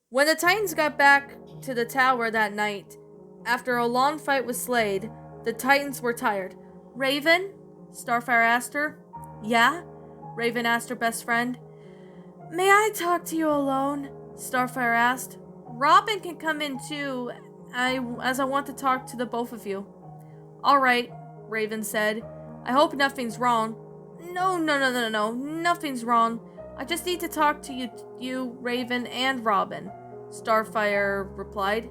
When the Titans got back to the tower that night, after a long fight with Slade, the Titans were tired. Raven? Starfire asked her. Yeah? Raven asked her best friend. May I talk to you alone? Starfire asked. Robin can come in too, as I want to talk to the both of you. Alright, Raven said. I hope nothing's wrong. No, nothing's wrong. I just need to talk to you, Raven, and Robin, Starfire replied.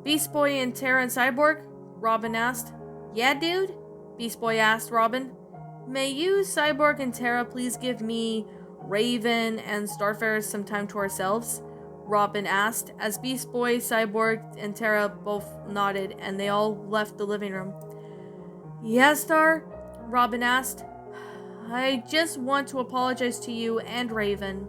Beast Boy and Terra and Cyborg? Robin asked. Yeah, dude? Beast Boy asked Robin. May you, Cyborg, and Terra please give me, Raven, and Starfire some time to ourselves? Robin asked, as Beast Boy, Cyborg, and Terra both nodded, and they all left the living room. Yeah, Star? Robin asked. I just want to apologize to you and Raven.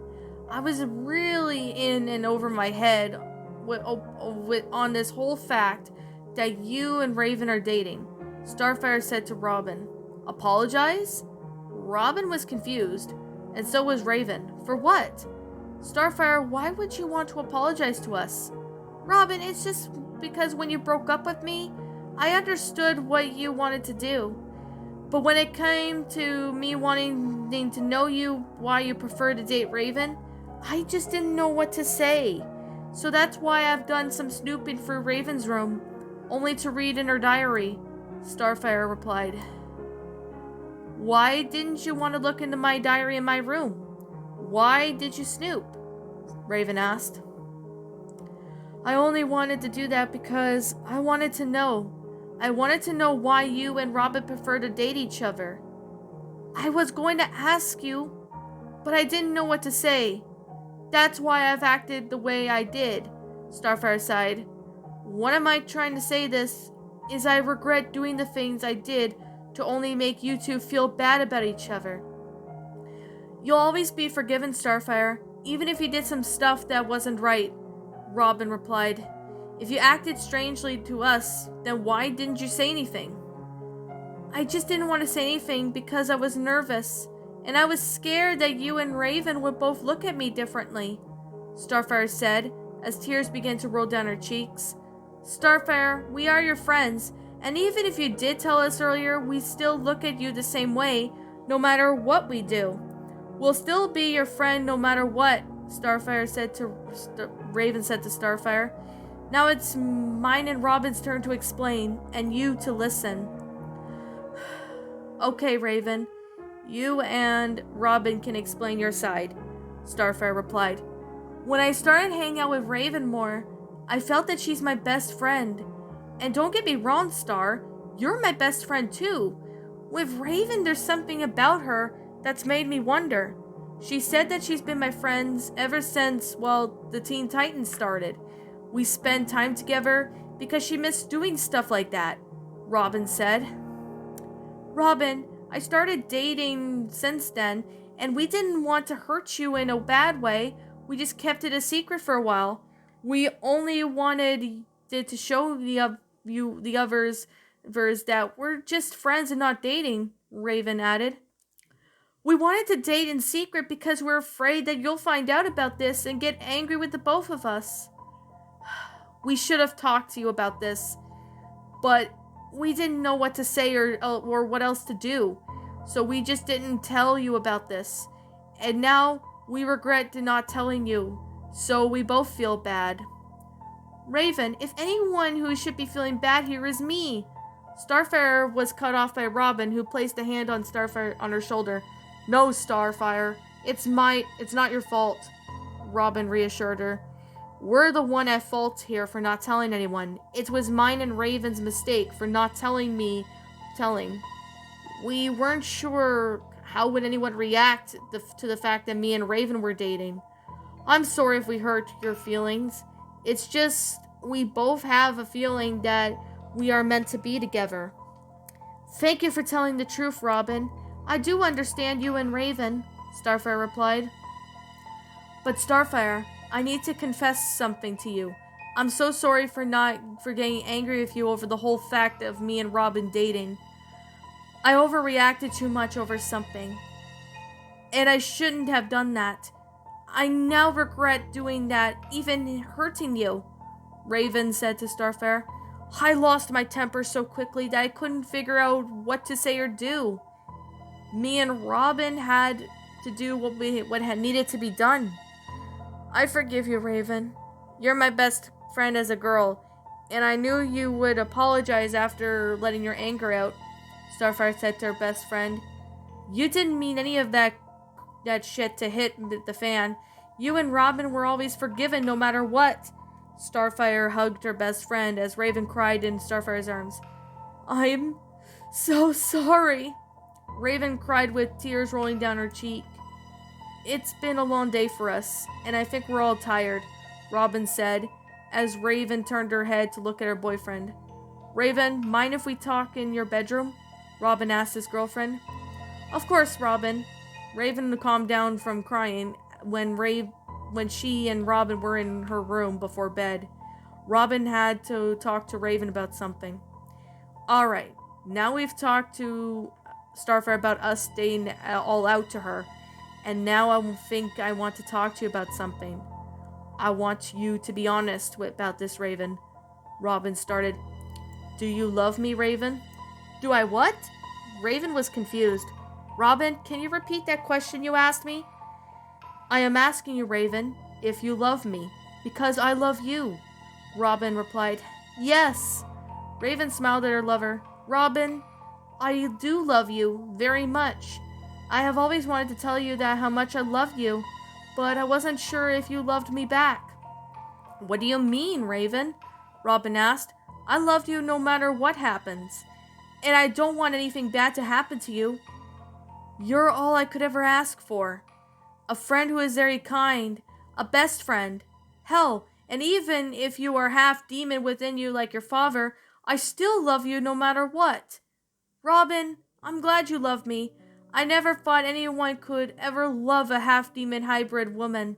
I was really in and over my head on this whole fact that you and Raven are dating, Starfire said to Robin. Apologize? Robin was confused, and so was Raven. For what? Starfire, why would you want to apologize to us? Robin, it's just because when you broke up with me, I understood what you wanted to do. But when it came to me wanting to know you why you prefer to date Raven, I just didn't know what to say. So that's why I've done some snooping through Raven's room, only to read in her diary, Starfire replied. Why didn't you want to look into my diary in my room? Why did you snoop? Raven asked. I only wanted to do that because I wanted to know. I wanted to know why you and Robin prefer to date each other. I was going to ask you, but I didn't know what to say. That's why I've acted the way I did, Starfire sighed. What am I trying to say this is I regret doing the things I did to only make you two feel bad about each other. You'll always be forgiven, Starfire, even if you did some stuff that wasn't right, Robin replied. If you acted strangely to us, then why didn't you say anything? I just didn't want to say anything because I was nervous, and I was scared that you and Raven would both look at me differently, Starfire said, as tears began to roll down her cheeks. Starfire, we are your friends, and even if you did tell us earlier, we still look at you the same way, no matter what we do. We'll still be your friend no matter what, Raven said to Starfire. Now it's mine and Robin's turn to explain, and you to listen. Okay, Raven. You and Robin can explain your side, Starfire replied. When I started hanging out with Raven more, I felt that she's my best friend. And don't get me wrong, Star, you're my best friend too. With Raven, there's something about her that's made me wonder. She said that she's been my friend ever since, the Teen Titans started. We spend time together because she missed doing stuff like that, Robin said. Robin, I started dating since then, and we didn't want to hurt you in a bad way. We just kept it a secret for a while. We only wanted to show the others that we're just friends and not dating, Raven added. We wanted to date in secret because we're afraid that you'll find out about this and get angry with the both of us. We should have talked to you about this, but we didn't know what to say or what else to do, so we just didn't tell you about this. And now we regret not telling you, so we both feel bad. Raven, if anyone who should be feeling bad here is me. Starfire was cut off by Robin, who placed a hand on Starfire on her shoulder. No, Starfire, it's not your fault, Robin reassured her. We're the one at fault here for not telling anyone. It was mine and Raven's mistake for not telling. We weren't sure how would anyone react to the fact that me and Raven were dating. I'm sorry if we hurt your feelings. It's just we both have a feeling that we are meant to be together. Thank you for telling the truth, Robin. I do understand you and Raven, Starfire replied. But Starfire, I need to confess something to you. I'm so sorry for getting angry with you over the whole fact of me and Robin dating. I overreacted too much over something. And I shouldn't have done that. I now regret doing that, even hurting you, Raven said to Starfire. I lost my temper so quickly that I couldn't figure out what to say or do. Me and Robin had to do what had needed to be done. I forgive you, Raven. You're my best friend as a girl, and I knew you would apologize after letting your anger out, Starfire said to her best friend. You didn't mean any of that shit to hit the fan. You and Robin were always forgiven no matter what. Starfire hugged her best friend as Raven cried in Starfire's arms. I'm so sorry. Raven cried with tears rolling down her cheek. It's been a long day for us, and I think we're all tired, Robin said, as Raven turned her head to look at her boyfriend. Raven, mind if we talk in your bedroom? Robin asked his girlfriend. Of course, Robin. Raven calmed down from crying when she and Robin were in her room before bed. Robin had to talk to Raven about something. Alright, now we've talked to Starfire about us staying all out to her, and now I think I want to talk to you about something. I want you to be honest about this, Raven. Robin started. Do you love me, Raven? Do I what? Raven was confused. Robin, can you repeat that question you asked me? I am asking you, Raven, if you love me, because I love you. Robin replied, Yes. Raven smiled at her lover. Robin, I do love you very much. I have always wanted to tell you that how much I love you, but I wasn't sure if you loved me back. What do you mean, Raven? Robin asked. I love you no matter what happens, and I don't want anything bad to happen to you. You're all I could ever ask for. A friend who is very kind, a best friend. Hell, and even if you are half demon within you like your father, I still love you no matter what. Robin, I'm glad you love me. I never thought anyone could ever love a half-demon hybrid woman.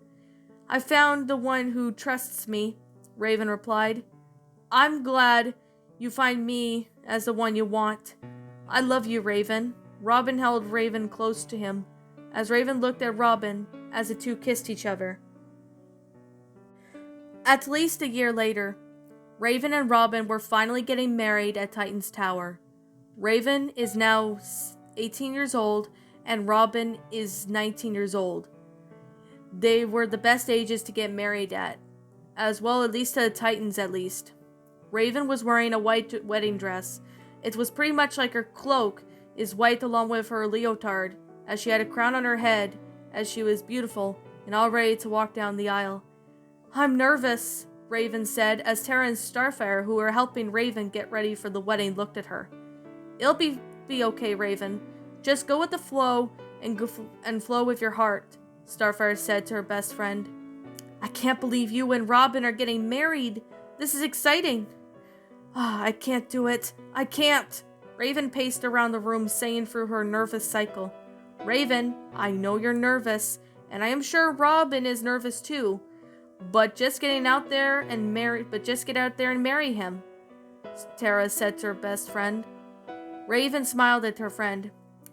I found the one who trusts me, Raven replied. I'm glad you find me as the one you want. I love you, Raven. Robin held Raven close to him, as Raven looked at Robin as the two kissed each other. At least a year later, Raven and Robin were finally getting married at Titan's Tower. Raven is now 18 years old, and Robin is 19 years old. They were the best ages to get married at, as well, at least to the Titans at least. Raven was wearing a white wedding dress. It was pretty much like her cloak is white along with her leotard, as she had a crown on her head, as she was beautiful and all ready to walk down the aisle. I'm nervous, Raven said, as Tara and Starfire, who were helping Raven get ready for the wedding, looked at her. It'll be okay, Raven. Just go with the flow and flow with your heart, Starfire said to her best friend. I can't believe you and Robin are getting married. This is exciting. I can't do it. I can't. Raven paced around the room, saying through her nervous cycle. Raven, I know you're nervous, and I am sure Robin is nervous too. But just get out there and marry him, Tara said to her best friend. Raven smiled at her friend.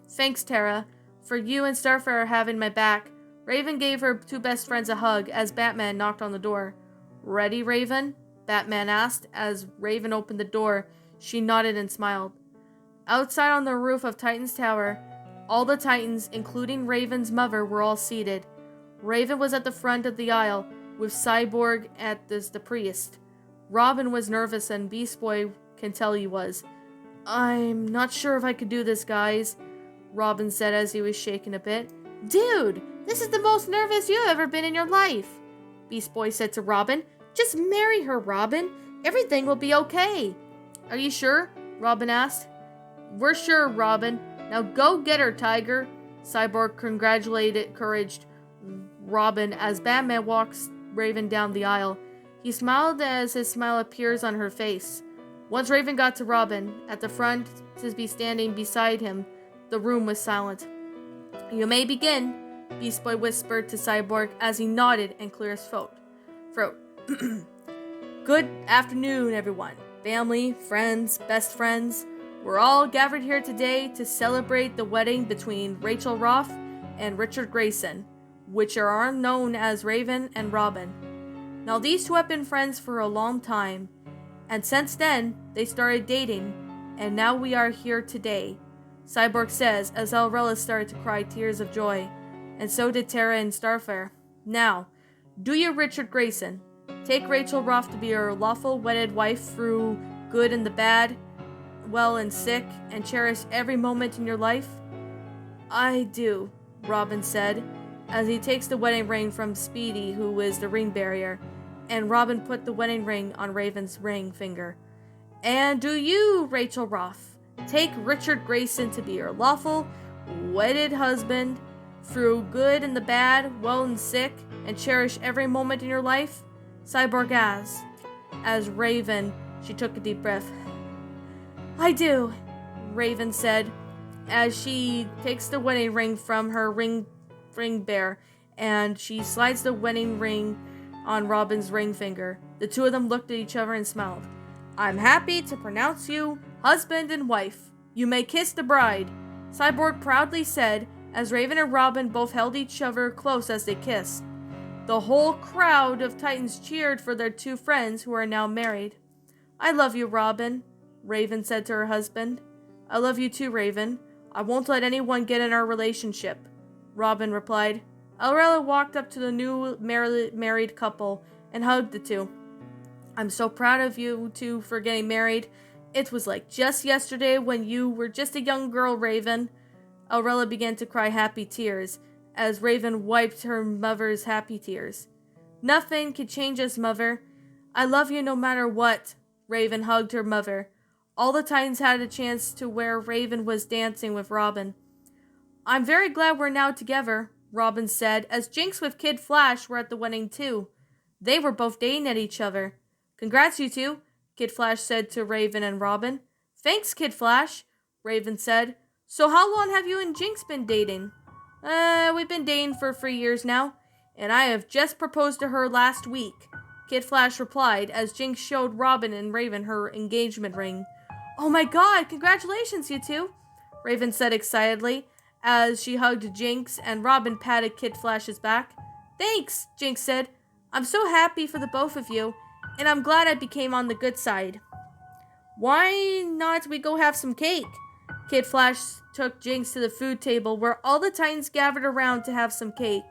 Thanks, Tara, for you and Starfire having my back. Raven gave her two best friends a hug as Batman knocked on the door. Ready, Raven? Batman asked. As Raven opened the door, she nodded and smiled. Outside on the roof of Titan's Tower, all the Titans, including Raven's mother, were all seated. Raven was at the front of the aisle, with Cyborg as the priest. Robin was nervous, and Beast Boy can tell he was. I'm not sure if I could do this, guys, Robin said as he was shaking a bit. Dude, this is the most nervous you've ever been in your life, Beast Boy said to Robin. Just marry her, Robin. Everything will be okay. Are you sure? Robin asked. We're sure, Robin. Now go get her, Tiger. Cyborg encouraged Robin as Batman walks Raven down the aisle. He smiled as his smile appears on her face. Once Raven got to Robin, at the front to be standing beside him, the room was silent. You may begin, Beast Boy whispered to Cyborg as he nodded and cleared his throat. Good afternoon, everyone. Family, friends, best friends. We're all gathered here today to celebrate the wedding between Rachel Roth and Richard Grayson. which are known as Raven and Robin. Now these two have been friends for a long time, and since then, they started dating, and now we are here today, Cyborg says as Elrella started to cry tears of joy, and so did Tara and Starfire. Now, do you, Richard Grayson, take Rachel Roth to be your lawful wedded wife through good and the bad, well and sick, and cherish every moment in your life? I do, Robin said, as he takes the wedding ring from Speedy, who is the ring barrier, and Robin put the wedding ring on Raven's ring finger. And do you, Rachel Roth, take Richard Grayson to be your lawful, wedded husband, through good and the bad, well and sick, and cherish every moment in your life? Cyborg asked. As Raven, she took a deep breath. I do, Raven said, as she takes the wedding ring from her ring bear, and she slides the wedding ring on Robin's ring finger. The two of them looked at each other and smiled. I'm happy to pronounce you husband and wife. You may kiss the bride, Cyborg proudly said, as Raven and Robin both held each other close as they kissed. The whole crowd of Titans cheered for their two friends who are now married. I love you, Robin, Raven said to her husband. I love you too, Raven. I won't let anyone get in our relationship, Robin replied. Elrella walked up to the new married couple and hugged the two. I'm so proud of you two for getting married. It was like just yesterday when you were just a young girl, Raven. Elrella began to cry happy tears as Raven wiped her mother's happy tears. Nothing can change us, Mother. I love you no matter what. Raven hugged her mother. All the Titans had a chance to where Raven was dancing with Robin. I'm very glad we're now together, Robin said, as Jinx with Kid Flash were at the wedding too. They were both dating at each other. Congrats, you two, Kid Flash said to Raven and Robin. Thanks, Kid Flash, Raven said. So how long have you and Jinx been dating? We've been dating for 3 years now, and I have just proposed to her last week, Kid Flash replied as Jinx showed Robin and Raven her engagement ring. Oh my god, congratulations, you two, Raven said excitedly as she hugged Jinx and Robin patted Kid Flash's back. Thanks, Jinx said. I'm so happy for the both of you, and I'm glad I became on the good side. Why not we go have some cake? Kid Flash took Jinx to the food table where all the Titans gathered around to have some cake.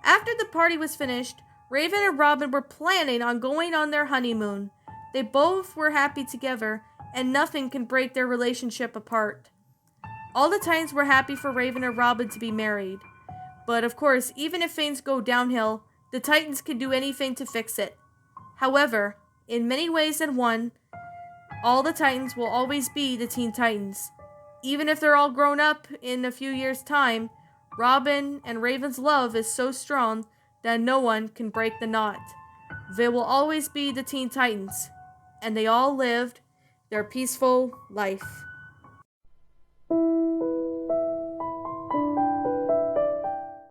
After the party was finished, Raven and Robin were planning on going on their honeymoon. They both were happy together, and nothing can break their relationship apart. All the Titans were happy for Raven and Robin to be married. But of course, even if things go downhill, the Titans can do anything to fix it. However, in many ways than one, all the Titans will always be the Teen Titans. Even if they're all grown up in a few years' time, Robin and Raven's love is so strong that no one can break the knot. They will always be the Teen Titans, and they all lived their peaceful life.